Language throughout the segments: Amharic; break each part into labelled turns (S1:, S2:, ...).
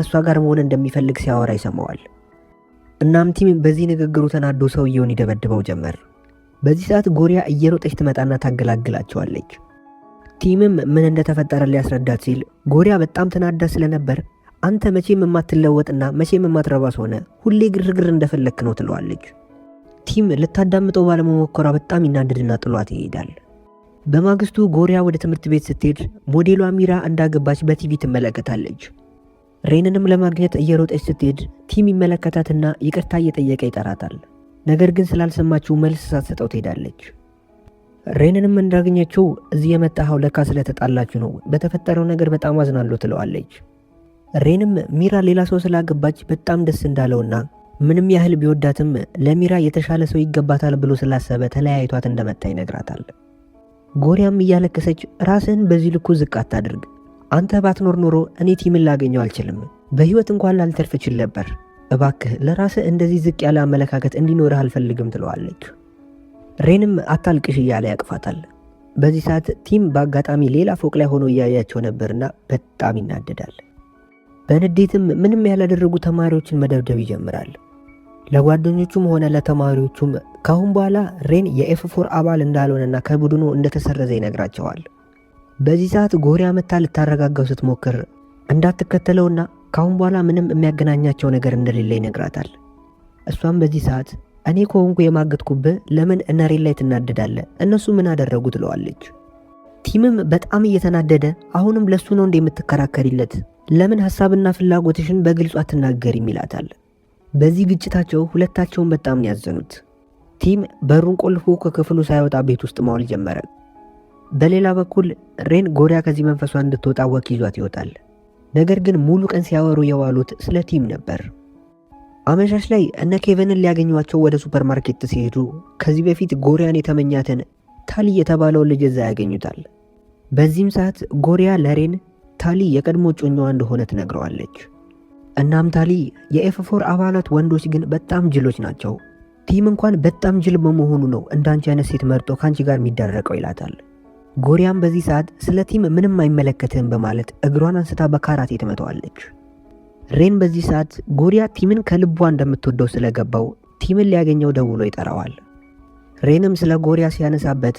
S1: ከእሷ ጋር መሆን እንደሚፈልግ ሲያወራ ይሰማዋል። እናም ቲም በዚህ ንግግሩ ተናዶ ሰውየውን ይደበድበው ጀመር። በዚህ ሰዓት ጎሪያ እየሮጠች ትመጣና ታገላግላቸዋለች። ቲምም ምን እንደተፈጠረ ሊያስረዳት ሲል ጎሪያ በጣም ተናዳ ስለነበር አንተ መቼም የማትለወጥና መቼም የማትረባስ ሆነ ሁሌ ግርግር እንደፈለክ ነው ትለዋለች። ቲም ልታዳምጠው ባለመሞከሯ በጣም ይናደድና ጥሏት ይሄዳል። በማግስቱ ጎሪያ ወደ ትምህርት ቤት ስትሄድ ሞዴሏ ሚራ እንዳገባች በቲቪ ትመለከታለች። ሬንንም ለማግኘት እየሮጠች ስትሄድ ቲም ይመለከታትና ይቅርታ እየጠየቀ ይጠራታል። ነገር ግን ስላልሰማችው መልስ ሳትሰጠው ትሄዳለች። ሬንንም እንዳገኘችው እዚህ የመጣኸው ለካ ስለተጣላችሁ ነው፣ በተፈጠረው ነገር በጣም አዝናለሁ ትለዋለች። ሬንም ሚራ ሌላ ሰው ስላገባች በጣም ደስ እንዳለውና ምንም ያህል ቢወዳትም ለሚራ የተሻለ ሰው ይገባታል ብሎ ስላሰበ ተለያይቷት እንደመጣ ይነግራታል። ጎሪያም እያለቀሰች ራስህን በዚህ ልኩ ዝቅ አታድርግ፣ አንተ ባትኖር ኖሮ እኔ ቲምን ላገኘው አልችልም፣ በህይወት እንኳን ላልተርፍ እችል ነበር፣ እባክህ ለራስህ እንደዚህ ዝቅ ያለ አመለካከት እንዲኖርህ አልፈልግም ትለዋለች። ሬንም አታልቅሽ እያለ ያቅፋታል። በዚህ ሰዓት ቲም በአጋጣሚ ሌላ ፎቅ ላይ ሆኖ እያያቸው ነበርና በጣም ይናደዳል። በንዴትም ምንም ያላደረጉ ተማሪዎችን መደብደብ ይጀምራል። ለጓደኞቹም ሆነ ለተማሪዎቹም ካሁን በኋላ ሬን የኤፍ4 አባል እንዳልሆነና ከቡድኑ እንደተሰረዘ ይነግራቸዋል። በዚህ ሰዓት ጎሪያ መታ ልታረጋጋው ስትሞክር እንዳትከተለውና ካሁን በኋላ ምንም የሚያገናኛቸው ነገር እንደሌለ ይነግራታል። እሷም በዚህ ሰዓት እኔ ከሆንኩ የማገጥኩብህ ለምን እነ ሬን ላይ ትናደዳለህ? እነሱ ምን አደረጉ? ትለዋለች። ቲምም በጣም እየተናደደ አሁንም ለሱ ነው እንደምትከራከሪለት? ለምን ሐሳብና ፍላጎትሽን በግልጽ አትናገሪም? ይላታል። በዚህ ግጭታቸው ሁለታቸውን በጣም ያዘኑት። ቲም በሩን ቆልፎ ከክፍሉ ሳይወጣ ቤት ውስጥ ማዋል ጀመረ። በሌላ በኩል ሬን ጎሪያ ከዚህ መንፈሷ እንድትወጣ ወክ ይዟት ይወጣል። ነገር ግን ሙሉ ቀን ሲያወሩ የዋሉት ስለ ቲም ነበር። አመሻሽ ላይ እነ ኬቨንን ሊያገኟቸው ወደ ሱፐርማርኬት ሲሄዱ ከዚህ በፊት ጎሪያን የተመኛትን ታሊ የተባለውን ልጅ እዛ ያገኙታል። በዚህም ሰዓት ጎሪያ ለሬን ታሊ የቀድሞ ጮኛዋ እንደሆነ ትነግረዋለች። እናም ታሊ የኤፍ4 አባላት ወንዶች ግን በጣም ጅሎች ናቸው፣ ቲም እንኳን በጣም ጅል በመሆኑ ነው እንዳንቺ አይነት ሴት መርጦ ካንቺ ጋር የሚደረቀው ይላታል። ጎሪያም በዚህ ሰዓት ስለ ቲም ምንም አይመለከትህም በማለት እግሯን አንስታ በካራቴ ትመታዋለች። ሬን በዚህ ሰዓት ጎሪያ ቲምን ከልቧ እንደምትወደው ስለገባው ቲምን ሊያገኘው ደውሎ ይጠራዋል። ሬንም ስለ ጎሪያ ሲያነሳበት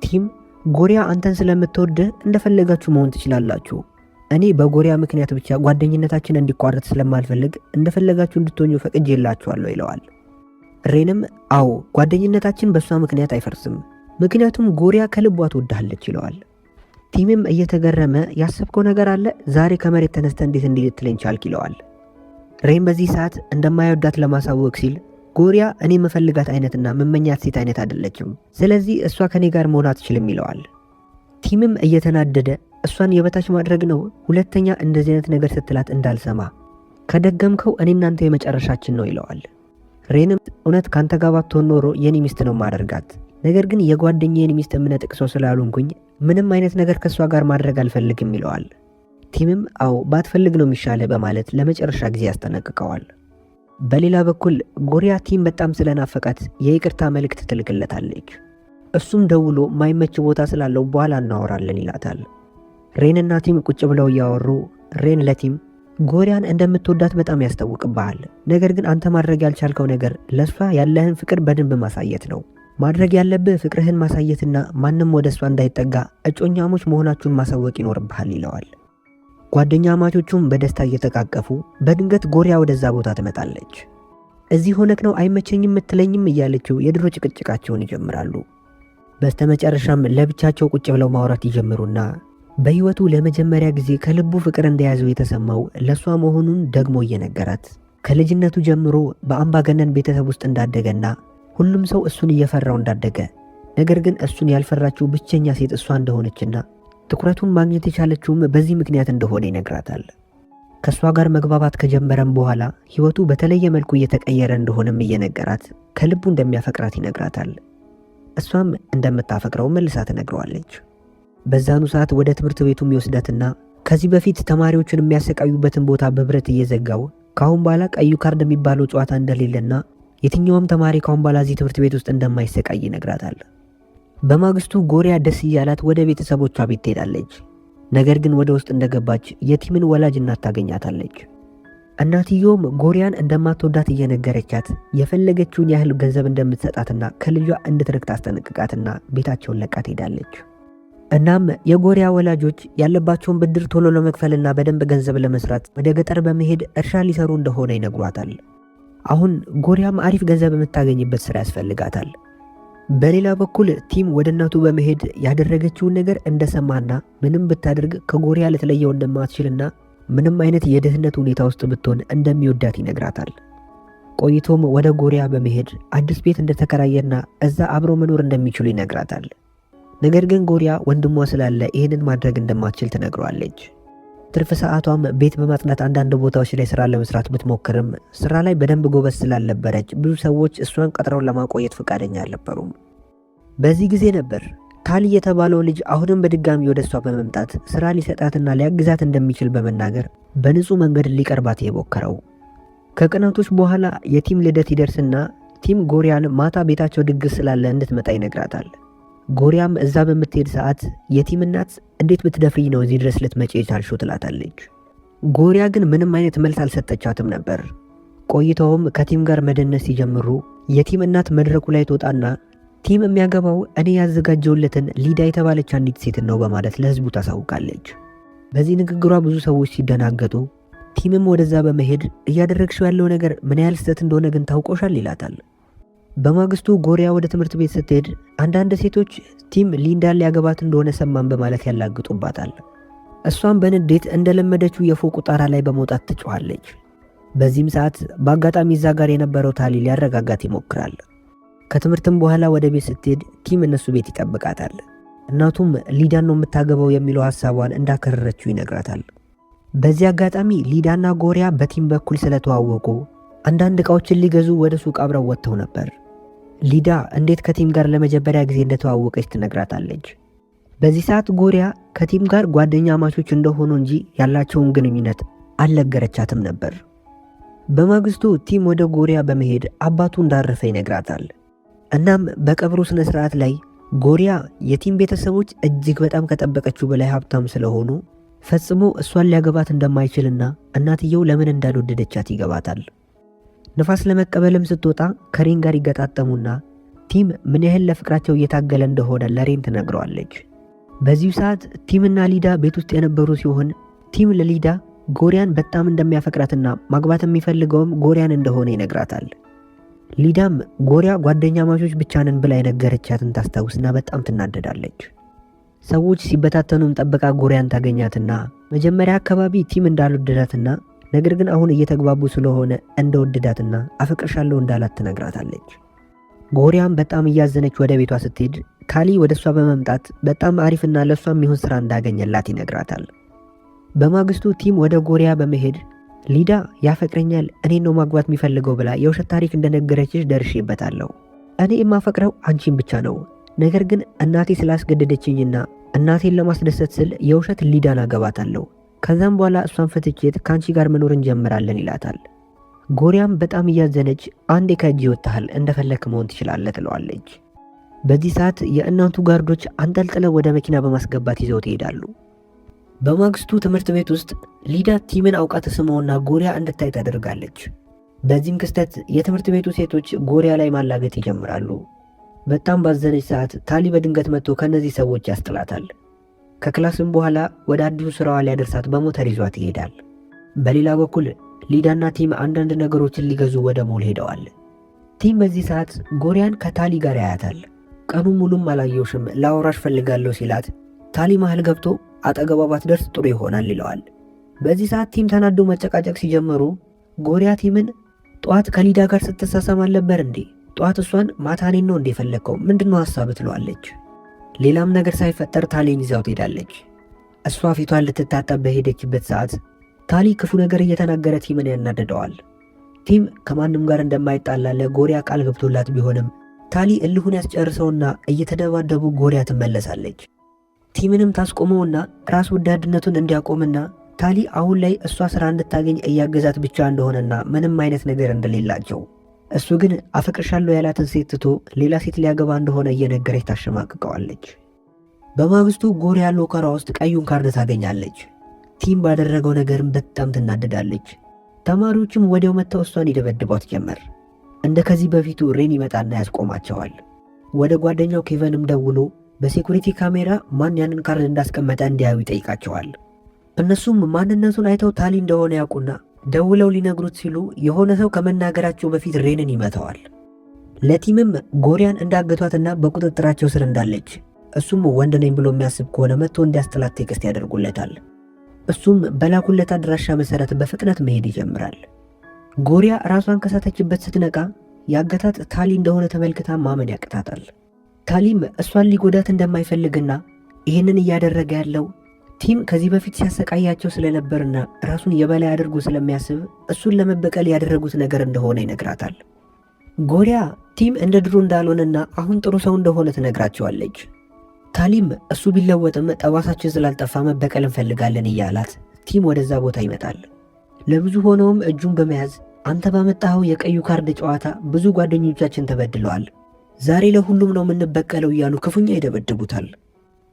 S1: ቲም ጎሪያ አንተን ስለምትወድህ እንደፈለጋችሁ መሆን ትችላላችሁ፣ እኔ በጎሪያ ምክንያት ብቻ ጓደኝነታችን እንዲቋረጥ ስለማልፈልግ እንደፈለጋችሁ እንድትሆኙ ፈቅጄላችኋለሁ ይለዋል። ሬንም አዎ ጓደኝነታችን በሷ ምክንያት አይፈርስም፣ ምክንያቱም ጎሪያ ከልቧ ትወድሃለች ይለዋል። ቲምም እየተገረመ ያሰብከው ነገር አለ? ዛሬ ከመሬት ተነስተ እንዴት እንዲህ ልትለኝ ቻልክ? ይለዋል። ሬን በዚህ ሰዓት እንደማይወዳት ለማሳወቅ ሲል ጎሪያ እኔ መፈልጋት አይነትና መመኛት ሴት አይነት አይደለችም፣ ስለዚህ እሷ ከኔ ጋር መሆን አትችልም ይለዋል። ቲምም እየተናደደ እሷን የበታች ማድረግ ነው፣ ሁለተኛ እንደዚህ አይነት ነገር ስትላት እንዳልሰማ፣ ከደገምከው እኔ እናንተ የመጨረሻችን ነው ይለዋል። ሬንም እውነት ካንተ ጋር ባትሆን ኖሮ የኔ ሚስት ነው ማደርጋት፣ ነገር ግን የጓደኛዬን ሚስት የምነጥቅ ሰው ስላልሆንኩኝ ምንም አይነት ነገር ከሷ ጋር ማድረግ አልፈልግም ይለዋል። ቲምም አዎ ባትፈልግ ነው የሚሻለ በማለት ለመጨረሻ ጊዜ ያስጠነቅቀዋል። በሌላ በኩል ጎሪያ ቲም በጣም ስለናፈቃት የይቅርታ መልእክት ትልክለታለች። እሱም ደውሎ ማይመች ቦታ ስላለው በኋላ እናወራለን ይላታል። ሬንና ቲም ቁጭ ብለው እያወሩ ሬን ለቲም ጎሪያን እንደምትወዳት በጣም ያስታውቅብሃል፣ ነገር ግን አንተ ማድረግ ያልቻልከው ነገር ለሷ ያለህን ፍቅር በደንብ ማሳየት ነው። ማድረግ ያለብህ ፍቅርህን ማሳየትና ማንም ወደ እሷ እንዳይጠጋ እጮኛሞች መሆናችሁን ማሳወቅ ይኖርብሃል ይለዋል። ጓደኛ ማቾቹም በደስታ እየተቃቀፉ በድንገት ጎሪያ ወደዛ ቦታ ትመጣለች። እዚህ ሆነክ ነው አይመቸኝም የምትለኝም እያለችው የድሮ ጭቅጭቃቸውን ይጀምራሉ። በስተመጨረሻም ለብቻቸው ቁጭ ብለው ማውራት ይጀምሩና በህይወቱ ለመጀመሪያ ጊዜ ከልቡ ፍቅር እንደያዘው የተሰማው ለሷ መሆኑን ደግሞ እየነገራት ከልጅነቱ ጀምሮ በአምባገነን ቤተሰብ ውስጥ እንዳደገና ሁሉም ሰው እሱን እየፈራው እንዳደገ፣ ነገር ግን እሱን ያልፈራችው ብቸኛ ሴት እሷ እንደሆነችና ትኩረቱን ማግኘት የቻለችውም በዚህ ምክንያት እንደሆነ ይነግራታል። ከሷ ጋር መግባባት ከጀመረም በኋላ ህይወቱ በተለየ መልኩ እየተቀየረ እንደሆነም እየነገራት ከልቡ እንደሚያፈቅራት ይነግራታል። እሷም እንደምታፈቅረው መልሳ ትነግረዋለች። በዛኑ ሰዓት ወደ ትምህርት ቤቱም ይወስዳትና ከዚህ በፊት ተማሪዎችን የሚያሰቃዩበትን ቦታ በብረት እየዘጋው ካሁን በኋላ ቀዩ ካርድ የሚባለው ጨዋታ እንደሌለና የትኛውም ተማሪ ካሁን በኋላ እዚህ ትምህርት ቤት ውስጥ እንደማይሰቃይ ይነግራታል። በማግስቱ ጎሪያ ደስ እያላት ወደ ቤተሰቦቿ ቤት ትሄዳለች። ነገር ግን ወደ ውስጥ እንደገባች የቲምን ወላጅ እናት ታገኛታለች። እናትየውም ጎሪያን እንደማትወዳት እየነገረቻት የፈለገችውን ያህል ገንዘብ እንደምትሰጣትና ከልጇ እንድትርቅ ታስጠነቅቃትና ቤታቸውን ለቃ ትሄዳለች። እናም የጎሪያ ወላጆች ያለባቸውን ብድር ቶሎ ለመክፈልና በደንብ ገንዘብ ለመስራት ወደ ገጠር በመሄድ እርሻ ሊሰሩ እንደሆነ ይነግሯታል። አሁን ጎሪያም አሪፍ ገንዘብ የምታገኝበት ስራ ያስፈልጋታል። በሌላ በኩል ቲም ወደ እናቱ በመሄድ ያደረገችውን ነገር እንደሰማና ምንም ብታደርግ ከጎሪያ ልትለየው እንደማትችልና ምንም አይነት የድህነት ሁኔታ ውስጥ ብትሆን እንደሚወዳት ይነግራታል። ቆይቶም ወደ ጎሪያ በመሄድ አዲስ ቤት እንደተከራየና እዛ አብሮ መኖር እንደሚችሉ ይነግራታል። ነገር ግን ጎሪያ ወንድሟ ስላለ ይህንን ማድረግ እንደማትችል ትነግረዋለች። ትርፍ ሰዓቷም ቤት በማጽዳት አንዳንድ ቦታዎች ላይ ስራ ለመስራት ብትሞክርም ስራ ላይ በደንብ ጎበዝ ስላልነበረች ብዙ ሰዎች እሷን ቀጥረውን ለማቆየት ፈቃደኛ አልነበሩም። በዚህ ጊዜ ነበር ታሊ የተባለው ልጅ አሁንም በድጋሚ ወደ እሷ በመምጣት ስራ ሊሰጣትና ሊያግዛት እንደሚችል በመናገር በንጹህ መንገድ ሊቀርባት የሞከረው። ከቀናቶች በኋላ የቲም ልደት ይደርስና ቲም ጎሪያን ማታ ቤታቸው ድግስ ስላለ እንድትመጣ ይነግራታል። ጎሪያም እዛ በምትሄድ ሰዓት የቲም እናት እንዴት ብትደፍሪኝ ነው እዚህ ድረስ ልትመጪ የቻልሽው ትላታለች። ጎሪያ ግን ምንም አይነት መልስ አልሰጠቻትም ነበር። ቆይተውም ከቲም ጋር መደነስ ሲጀምሩ የቲም እናት መድረኩ ላይ ትወጣና ቲም የሚያገባው እኔ ያዘጋጀውለትን ሊዳ የተባለች አንዲት ሴት ነው በማለት ለህዝቡ ታሳውቃለች። በዚህ ንግግሯ ብዙ ሰዎች ሲደናገጡ ቲምም ወደዛ በመሄድ እያደረግሽው ያለው ነገር ምን ያህል ስህተት እንደሆነ ግን ታውቆሻል ይላታል። በማግስቱ ጎሪያ ወደ ትምህርት ቤት ስትሄድ አንዳንድ ሴቶች ቲም ሊንዳን ሊያገባት እንደሆነ ሰማን በማለት ያላግጡባታል። እሷም በንዴት እንደለመደችው የፎቁ ጣራ ላይ በመውጣት ትጮኻለች። በዚህም ሰዓት በአጋጣሚ እዛ ጋር የነበረው ታሊ ሊያረጋጋት ይሞክራል። ከትምህርትም በኋላ ወደ ቤት ስትሄድ ቲም እነሱ ቤት ይጠብቃታል። እናቱም ሊዳን ነው የምታገባው የሚለው ሐሳቧን እንዳከረረችው ይነግራታል። በዚህ አጋጣሚ ሊዳና ጎሪያ በቲም በኩል ስለተዋወቁ አንዳንድ ዕቃዎችን ሊገዙ ወደ ሱቅ አብረው ወጥተው ነበር። ሊዳ እንዴት ከቲም ጋር ለመጀመሪያ ጊዜ እንደተዋወቀች ትነግራታለች። በዚህ ሰዓት ጎሪያ ከቲም ጋር ጓደኛ ማቾች እንደሆኑ እንጂ ያላቸውን ግንኙነት አልነገረቻትም ነበር። በማግስቱ ቲም ወደ ጎሪያ በመሄድ አባቱ እንዳረፈ ይነግራታል። እናም በቀብሩ ስነ ስርዓት ላይ ጎሪያ የቲም ቤተሰቦች እጅግ በጣም ከጠበቀችው በላይ ሀብታም ስለሆኑ ፈጽሞ እሷን ሊያገባት እንደማይችልና እናትየው ለምን እንዳልወደደቻት ይገባታል። ነፋስ ለመቀበልም ስትወጣ ከሬን ጋር ይገጣጠሙና ቲም ምን ያህል ለፍቅራቸው እየታገለ እንደሆነ ለሬን ትነግረዋለች። በዚሁ ሰዓት ቲምና ሊዳ ቤት ውስጥ የነበሩ ሲሆን ቲም ለሊዳ ጎሪያን በጣም እንደሚያፈቅራትና ማግባት የሚፈልገውም ጎሪያን እንደሆነ ይነግራታል። ሊዳም ጎሪያ ጓደኛ ማቾች ብቻ ነን ብላ የነገረቻትን ታስታውስና በጣም ትናደዳለች። ሰዎች ሲበታተኑም ጠብቃ ጎሪያን ታገኛትና መጀመሪያ አካባቢ ቲም እንዳልወደዳትና ነገር ግን አሁን እየተግባቡ ስለሆነ እንደወደዳትና አፈቅርሻለሁ እንዳላት ትነግራታለች። ጎሪያም በጣም እያዘነች ወደ ቤቷ ስትሄድ ታሊ ወደ እሷ በመምጣት በጣም አሪፍና ለእሷ የሚሆን ስራ እንዳገኘላት ይነግራታል። በማግስቱ ቲም ወደ ጎሪያ በመሄድ ሊዳ ያፈቅረኛል፣ እኔን ነው ማግባት የሚፈልገው ብላ የውሸት ታሪክ እንደነገረችሽ ደርሼበታለሁ። እኔ የማፈቅረው አንቺን ብቻ ነው። ነገር ግን እናቴ ስላስገደደችኝና እናቴን ለማስደሰት ስል የውሸት ሊዳን አገባታለሁ። ከዛም በኋላ እሷን ፈትቼት ከአንቺ ጋር መኖር እንጀምራለን ይላታል። ጎሪያም በጣም እያዘነች አንዴ ከእጅ ይወጣሃል፣ እንደፈለክ መሆን ትችላለህ ትለዋለች። በዚህ ሰዓት የእናቱ ጋርዶች አንጠልጥለው ወደ መኪና በማስገባት ይዘው ይሄዳሉ። በማግስቱ ትምህርት ቤት ውስጥ ሊዳ ቲምን አውቃ ተስመውና ጎሪያ እንድታይ ታደርጋለች። በዚህም ክስተት የትምህርት ቤቱ ሴቶች ጎሪያ ላይ ማላገጥ ይጀምራሉ። በጣም ባዘነች ሰዓት ታሊ በድንገት መጥቶ ከነዚህ ሰዎች ያስጥላታል። ከክላስም በኋላ ወደ አዲሱ ስራዋ ሊያደርሳት በሞተር ይዟት ይሄዳል። በሌላ በኩል ሊዳና ቲም አንዳንድ ነገሮችን ሊገዙ ወደ ሞል ሄደዋል። ቲም በዚህ ሰዓት ጎሪያን ከታሊ ጋር ያያታል። ቀኑ ሙሉም አላየውሽም ላወራሽ ፈልጋለሁ ሲላት ታሊ መሃል ገብቶ አጠገቧ ባትደርስ ጥሩ ይሆናል ይለዋል። በዚህ ሰዓት ቲም ተናዶ መጨቃጨቅ ሲጀምሩ ጎሪያ ቲምን ጠዋት ከሊዳ ጋር ስትሳሳም አልነበር እንዴ? ጠዋት እሷን ማታ እኔን ነው እንዴ ፈለግከው? ምንድነው ሐሳብ ትለዋለች። ሌላም ነገር ሳይፈጠር ታሊን ይዛው ትሄዳለች። እሷ ፊቷን ልትታጠብ በሄደችበት ሰዓት ታሊ ክፉ ነገር እየተናገረ ቲምን ያናደደዋል። ቲም ከማንም ጋር እንደማይጣላ ለጎሪያ ቃል ገብቶላት ቢሆንም ታሊ እልሁን ያስጨርሰውና እየተደባደቡ ጎሪያ ትመለሳለች። ቲምንም ታስቆመውና ራስ ወዳድነቱን እንዲያቆምና ታሊ አሁን ላይ እሷ ስራ እንድታገኝ እያገዛት ብቻ እንደሆነና ምንም አይነት ነገር እንደሌላቸው እሱ ግን አፈቅርሻለሁ ያላትን ሴት ትቶ ሌላ ሴት ሊያገባ እንደሆነ እየነገረች ታሸማቅቀዋለች። በማግስቱ ጎሪያ ሎከሯ ውስጥ ቀዩን ካርድ ታገኛለች። ቲም ባደረገው ነገርም በጣም ትናደዳለች። ተማሪዎችም ወዲያው መጥተው እሷን ይደበድቧት ጀመር። እንደ ከዚህ በፊቱ ሬን ይመጣና ያስቆማቸዋል። ወደ ጓደኛው ኬቨንም ደውሎ በሴኩሪቲ ካሜራ ማን ያንን ካርድ እንዳስቀመጠ እንዲያዩ ይጠይቃቸዋል። እነሱም ማንነቱን አይተው ታሊ እንደሆነ ያውቁና ደውለው ሊነግሩት ሲሉ የሆነ ሰው ከመናገራቸው በፊት ሬንን ይመታዋል። ለቲምም ጎሪያን እንዳገቷትና በቁጥጥራቸው ስር እንዳለች እሱም ወንድ ነኝ ብሎ የሚያስብ ከሆነ መጥቶ እንዲያስጥላት ቴክስት ያደርጉለታል። እሱም በላኩለት አድራሻ መሰረት በፍጥነት መሄድ ይጀምራል። ጎሪያ ራሷን ከሳተችበት ስትነቃ ያገታት ታሊ እንደሆነ ተመልክታ ማመን ያቅታታል። ታሊም እሷን ሊጎዳት እንደማይፈልግና ይህንን እያደረገ ያለው ቲም ከዚህ በፊት ሲያሰቃያቸው ስለነበርና ራሱን የበላይ አድርጎ ስለሚያስብ እሱን ለመበቀል ያደረጉት ነገር እንደሆነ ይነግራታል። ጎሪያ ቲም እንደ ድሮ እንዳልሆነና አሁን ጥሩ ሰው እንደሆነ ትነግራቸዋለች። ታሊም እሱ ቢለወጥም ጠባሳችን ስላልጠፋ መበቀል እንፈልጋለን እያላት ቲም ወደዛ ቦታ ይመጣል። ለብዙ ሆነውም እጁን በመያዝ አንተ ባመጣኸው የቀዩ ካርድ ጨዋታ ብዙ ጓደኞቻችን ተበድለዋል፣ ዛሬ ለሁሉም ነው የምንበቀለው እያሉ ክፉኛ ይደበድቡታል።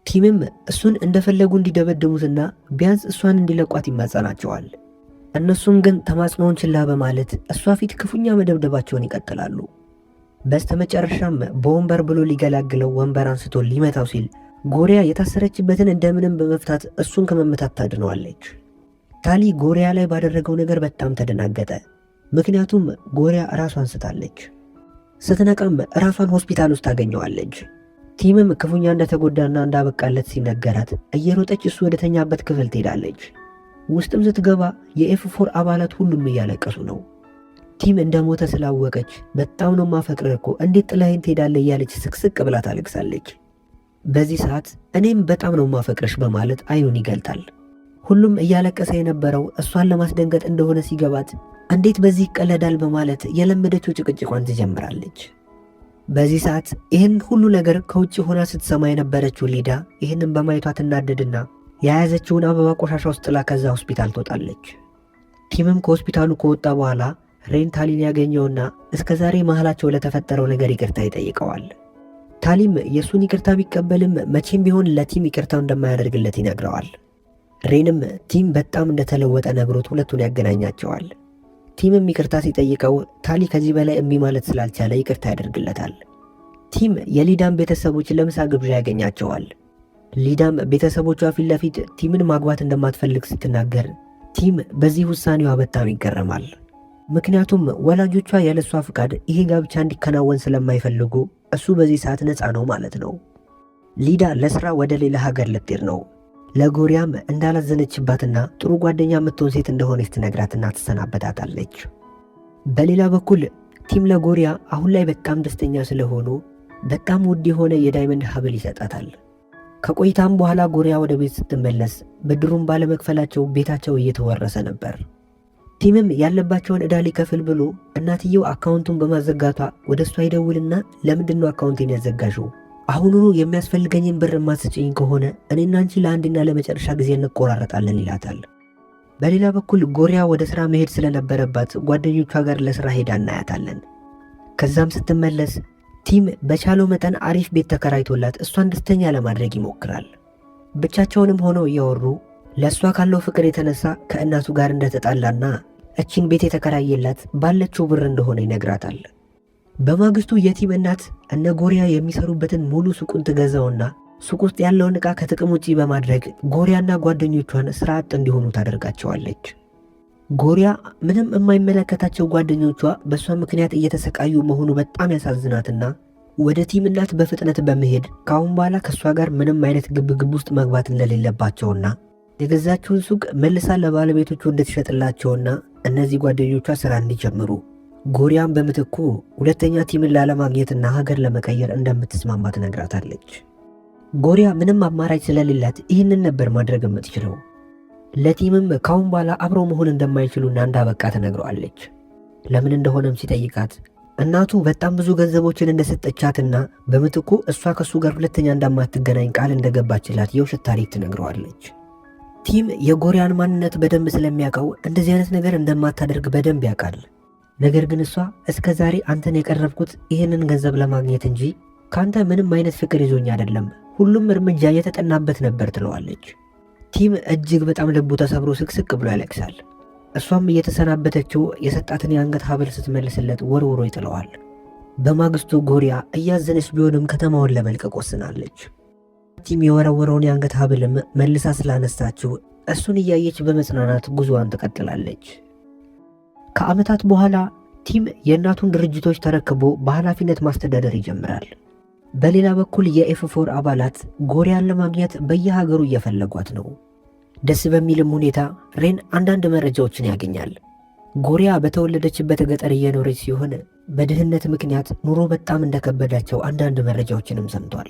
S1: ቲምም እሱን እንደፈለጉ እንዲደበድቡትና ቢያንስ እሷን እንዲለቋት ይማጸናቸዋል። እነሱም ግን ተማጽኖውን ችላ በማለት እሷ ፊት ክፉኛ መደብደባቸውን ይቀጥላሉ። በስተመጨረሻም በወንበር ብሎ ሊገላግለው ወንበር አንስቶ ሊመታው ሲል ጎሪያ የታሰረችበትን እንደምንም በመፍታት እሱን ከመመታት ታድነዋለች። ታሊ ጎሪያ ላይ ባደረገው ነገር በጣም ተደናገጠ። ምክንያቱም ጎሪያ ራሷን ስታለች። ስትነቃም ራሷን ሆስፒታል ውስጥ ታገኘዋለች። ቲምም ክፉኛ እንደተጎዳና እንዳበቃለት ሲነገራት እየሮጠች እሱ ወደተኛበት ክፍል ትሄዳለች። ውስጥም ስትገባ የኤፍ4 አባላት ሁሉም እያለቀሱ ነው። ቲም እንደሞተ ስላወቀች በጣም ነው ማፈቅርህ እኮ እንዴት ጥለኸኝ ትሄዳለህ እያለች ስቅስቅ ብላ ታለቅሳለች። በዚህ ሰዓት እኔም በጣም ነው ማፈቅርሽ በማለት አይኑን ይገልጣል። ሁሉም እያለቀሰ የነበረው እሷን ለማስደንገጥ እንደሆነ ሲገባት እንዴት በዚህ ይቀለዳል በማለት የለመደችው ጭቅጭቋን ትጀምራለች። በዚህ ሰዓት ይህን ሁሉ ነገር ከውጭ ሆና ስትሰማ የነበረችው ሊዳ ይህንን በማየቷ ትናደድና የያዘችውን አበባ ቆሻሻ ውስጥ ጥላ ከዛ ሆስፒታል ትወጣለች። ቲምም ከሆስፒታሉ ከወጣ በኋላ ሬን ታሊን ያገኘውና እስከ ዛሬ መሃላቸው ለተፈጠረው ነገር ይቅርታ ይጠይቀዋል። ታሊም የእሱን ይቅርታ ቢቀበልም መቼም ቢሆን ለቲም ይቅርታው እንደማያደርግለት ይነግረዋል። ሬንም ቲም በጣም እንደተለወጠ ነግሮት ሁለቱን ያገናኛቸዋል። ቲምም ይቅርታ ሲጠይቀው ታሊ ከዚህ በላይ እምቢ ማለት ስላልቻለ ይቅርታ ያደርግለታል። ቲም የሊዳን ቤተሰቦች ለምሳ ግብዣ ያገኛቸዋል። ሊዳም ቤተሰቦቿ ፊት ለፊት ቲምን ማግባት እንደማትፈልግ ስትናገር ቲም በዚህ ውሳኔዋ በጣም ይገረማል። ምክንያቱም ወላጆቿ ያለሷ ፍቃድ ይሄ ጋብቻ እንዲከናወን ስለማይፈልጉ እሱ በዚህ ሰዓት ነፃ ነው ማለት ነው። ሊዳ ለስራ ወደ ሌላ ሀገር ልትሄድ ነው። ለጎሪያም እንዳላዘነችባትና ጥሩ ጓደኛ የምትሆን ሴት እንደሆነች ትነግራትና ትሰናበታታለች። በሌላ በኩል ቲም ለጎሪያ አሁን ላይ በጣም ደስተኛ ስለሆኑ በጣም ውድ የሆነ የዳይመንድ ሀብል ይሰጣታል። ከቆይታም በኋላ ጎሪያ ወደ ቤት ስትመለስ ብድሩን ባለመክፈላቸው ቤታቸው እየተወረሰ ነበር። ቲምም ያለባቸውን ዕዳ ሊከፍል ብሎ እናትየው አካውንቱን በማዘጋቷ ወደ እሷ ይደውልና ለምንድነው አካውንቴን ያዘጋሽው? አሁኑኑ የሚያስፈልገኝን ብር ማስጭኝ ከሆነ እኔና አንቺ ለአንድና ለመጨረሻ ጊዜ እንቆራረጣለን ይላታል። በሌላ በኩል ጎሪያ ወደ ሥራ መሄድ ስለነበረባት ጓደኞቿ ጋር ለሥራ ሄዳ እናያታለን። ከዛም ስትመለስ ቲም በቻለው መጠን አሪፍ ቤት ተከራይቶላት እሷን ደስተኛ ለማድረግ ይሞክራል። ብቻቸውንም ሆነው እያወሩ ለእሷ ካለው ፍቅር የተነሳ ከእናቱ ጋር እንደተጣላና እቺን ቤት የተከራየላት ባለችው ብር እንደሆነ ይነግራታል። በማግስቱ የቲም እናት እነ ጎሪያ የሚሰሩበትን ሙሉ ሱቁን ትገዛውና ሱቅ ውስጥ ያለውን ዕቃ ከጥቅም ውጪ በማድረግ ጎሪያና ጓደኞቿን ስራ አጥ እንዲሆኑ ታደርጋቸዋለች። ጎሪያ ምንም የማይመለከታቸው ጓደኞቿ በእሷ ምክንያት እየተሰቃዩ መሆኑ በጣም ያሳዝናትና ወደ ቲም እናት በፍጥነት በመሄድ ከአሁን በኋላ ከእሷ ጋር ምንም አይነት ግብግብ ውስጥ መግባት እንደሌለባቸውና የገዛችውን ሱቅ መልሳ ለባለቤቶቹ እንድትሸጥላቸውና እነዚህ ጓደኞቿ ስራ እንዲጀምሩ ጎሪያም በምትኩ ሁለተኛ ቲምን ላለማግኘትና ሀገር ለመቀየር እንደምትስማማ ትነግራታለች። ጎሪያ ምንም አማራጭ ስለሌላት ይህንን ነበር ማድረግ የምትችለው። ለቲምም ካሁን በኋላ አብረው መሆን እንደማይችሉና እንዳበቃ ትነግረዋለች። ለምን እንደሆነም ሲጠይቃት እናቱ በጣም ብዙ ገንዘቦችን እንደሰጠቻትና በምትኩ እሷ ከሱ ጋር ሁለተኛ እንደማትገናኝ ቃል እንደገባችላት የውሸት ታሪክ ትነግረዋለች። ቲም የጎሪያን ማንነት በደንብ ስለሚያውቀው እንደዚህ አይነት ነገር እንደማታደርግ በደንብ ያውቃል። ነገር ግን እሷ እስከ ዛሬ አንተን የቀረብኩት ይህንን ገንዘብ ለማግኘት እንጂ ካንተ ምንም አይነት ፍቅር ይዞኝ አይደለም፣ ሁሉም እርምጃ የተጠናበት ነበር ትለዋለች። ቲም እጅግ በጣም ልቡ ተሰብሮ ስቅስቅ ብሎ ያለቅሳል። እሷም እየተሰናበተችው የሰጣትን የአንገት ሐብል ስትመልስለት ወርውሮ ይጥለዋል። በማግስቱ ጎሪያ እያዘነች ቢሆንም ከተማውን ለመልቀቅ ወስናለች። ቲም የወረወረውን የአንገት ሐብልም መልሳ ስላነሳችው እሱን እያየች በመጽናናት ጉዞዋን ትቀጥላለች። ከዓመታት በኋላ ቲም የእናቱን ድርጅቶች ተረክቦ በኃላፊነት ማስተዳደር ይጀምራል። በሌላ በኩል የኤፍ4 አባላት ጎሪያን ለማግኘት በየሀገሩ እየፈለጓት ነው። ደስ በሚልም ሁኔታ ሬን አንዳንድ መረጃዎችን ያገኛል። ጎሪያ በተወለደችበት ገጠር እየኖረች ሲሆን በድህነት ምክንያት ኑሮ በጣም እንደከበዳቸው አንዳንድ መረጃዎችንም ሰምቷል።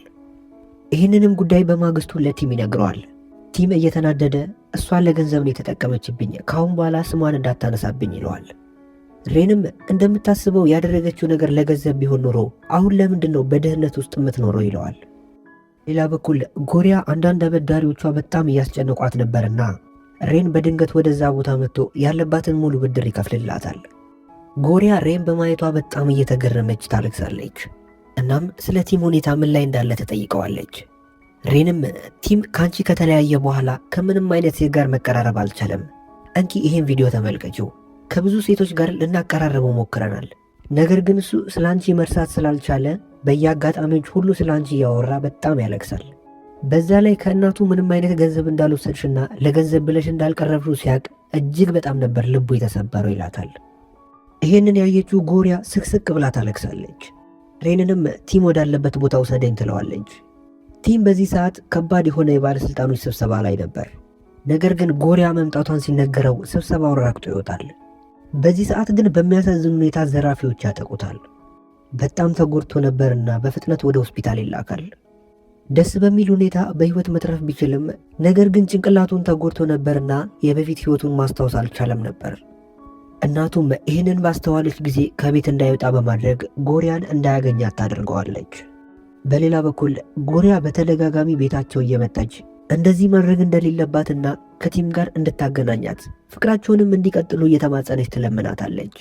S1: ይህንንም ጉዳይ በማግስቱ ለቲም ይነግረዋል። ቲም እየተናደደ እሷን ለገንዘብ ነው የተጠቀመችብኝ፣ ካሁን በኋላ ስሟን እንዳታነሳብኝ ይለዋል። ሬንም እንደምታስበው ያደረገችው ነገር ለገንዘብ ቢሆን ኖሮ አሁን ለምንድን ነው በድህነት ውስጥ የምትኖረው ይለዋል። ሌላ በኩል ጎሪያ አንዳንድ አበዳሪዎቿ በጣም እያስጨነቋት ነበርና ሬን በድንገት ወደዛ ቦታ መጥቶ ያለባትን ሙሉ ብድር ይከፍልላታል። ጎሪያ ሬን በማየቷ በጣም እየተገረመች ታለቅሳለች። እናም ስለ ቲም ሁኔታ ምን ላይ እንዳለ ተጠይቀዋለች። ሬንም ቲም ካንቺ ከተለያየ በኋላ ከምንም አይነት ሴት ጋር መቀራረብ አልቻለም። እንኪ ይሄን ቪዲዮ ተመልከችው። ከብዙ ሴቶች ጋር ልናቀራረበው ሞክረናል፣ ነገር ግን እሱ ስለ አንቺ መርሳት ስላልቻለ በየአጋጣሚዎች ሁሉ ስለ አንቺ እያወራ በጣም ያለቅሳል። በዛ ላይ ከእናቱ ምንም አይነት ገንዘብ እንዳልወሰድሽና ለገንዘብ ብለሽ እንዳልቀረብሽው ሲያቅ እጅግ በጣም ነበር ልቡ የተሰበረው ይላታል። ይሄንን ያየችው ጎሪያ ስቅስቅ ብላ ታለቅሳለች። ሬንንም ቲም ወዳለበት ቦታ ውሰደኝ ትለዋለች። ቲም በዚህ ሰዓት ከባድ የሆነ የባለሥልጣኖች ስብሰባ ላይ ነበር። ነገር ግን ጎሪያ መምጣቷን ሲነገረው ስብሰባውን ራቅቶ ይወጣል። በዚህ ሰዓት ግን በሚያሳዝን ሁኔታ ዘራፊዎች ያጠቁታል። በጣም ተጎድቶ ነበርና በፍጥነት ወደ ሆስፒታል ይላካል። ደስ በሚል ሁኔታ በሕይወት መትረፍ ቢችልም ነገር ግን ጭንቅላቱን ተጎድቶ ነበርና የበፊት ሕይወቱን ማስታወስ አልቻለም ነበር። እናቱም ይህንን ባስተዋለች ጊዜ ከቤት እንዳይወጣ በማድረግ ጎሪያን እንዳያገኛት ታደርገዋለች። በሌላ በኩል ጎሪያ በተደጋጋሚ ቤታቸው እየመጣች እንደዚህ ማድረግ እንደሌለባትና ከቲም ጋር እንድታገናኛት ፍቅራቸውንም እንዲቀጥሉ እየተማጸነች ትለምናታለች።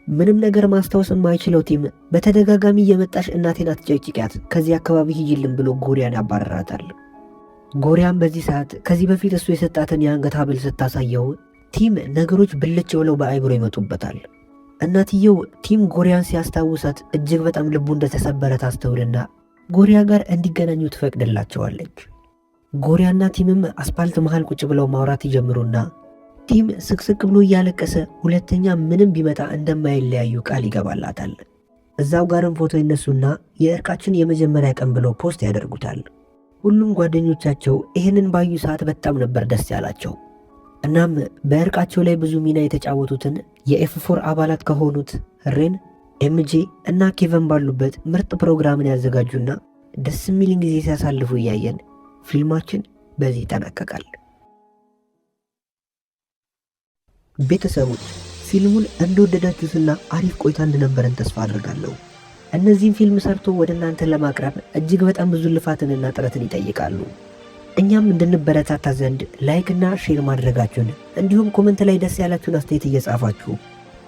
S1: ምንም ነገር ማስታወስ የማይችለው ቲም በተደጋጋሚ እየመጣሽ እናቴን አትጨቅጭቂያት፣ ከዚህ አካባቢ ሂጂልን ብሎ ጎሪያን ያባረራታል። ጎሪያን በዚህ ሰዓት ከዚህ በፊት እሱ የሰጣትን የአንገት ሐብል ስታሳየው ቲም ነገሮች ብልጭ ብለው በአይምሮ ይመጡበታል። እናትየው ቲም ጎሪያን ሲያስታውሳት እጅግ በጣም ልቡ እንደተሰበረ ታስተውልና ጎሪያ ጋር እንዲገናኙ ትፈቅድላቸዋለች። ጎሪያና ቲምም አስፓልት መሃል ቁጭ ብለው ማውራት ይጀምሩና ቲም ስቅስቅ ብሎ እያለቀሰ ሁለተኛ ምንም ቢመጣ እንደማይለያዩ ቃል ይገባላታል። እዛው ጋርም ፎቶ ይነሱና የእርቃችን የመጀመሪያ ቀን ብለው ፖስት ያደርጉታል። ሁሉም ጓደኞቻቸው ይህንን ባዩ ሰዓት በጣም ነበር ደስ ያላቸው። እናም በእርቃቸው ላይ ብዙ ሚና የተጫወቱትን የኤፍ4 አባላት ከሆኑት ሬን፣ ኤምጄ እና ኬቨን ባሉበት ምርጥ ፕሮግራምን ያዘጋጁና ደስ የሚልን ጊዜ ሲያሳልፉ እያየን ፊልማችን በዚህ ይጠናቀቃል። ቤተሰቦች ፊልሙን እንደወደዳችሁትና አሪፍ ቆይታ እንደነበረን ተስፋ አድርጋለሁ። እነዚህን ፊልም ሰርቶ ወደ እናንተ ለማቅረብ እጅግ በጣም ብዙ ልፋትንና ጥረትን ይጠይቃሉ። እኛም እንድንበረታታ ዘንድ ላይክ እና ሼር ማድረጋችሁን እንዲሁም ኮመንት ላይ ደስ ያላችሁን አስተያየት እየጻፋችሁ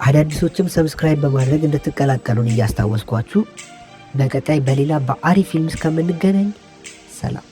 S1: አዳዲሶችም ሰብስክራይብ በማድረግ እንድትቀላቀሉን እያስታወስኳችሁ በቀጣይ በሌላ በአሪፍ ፊልም እስከምንገናኝ ሰላም።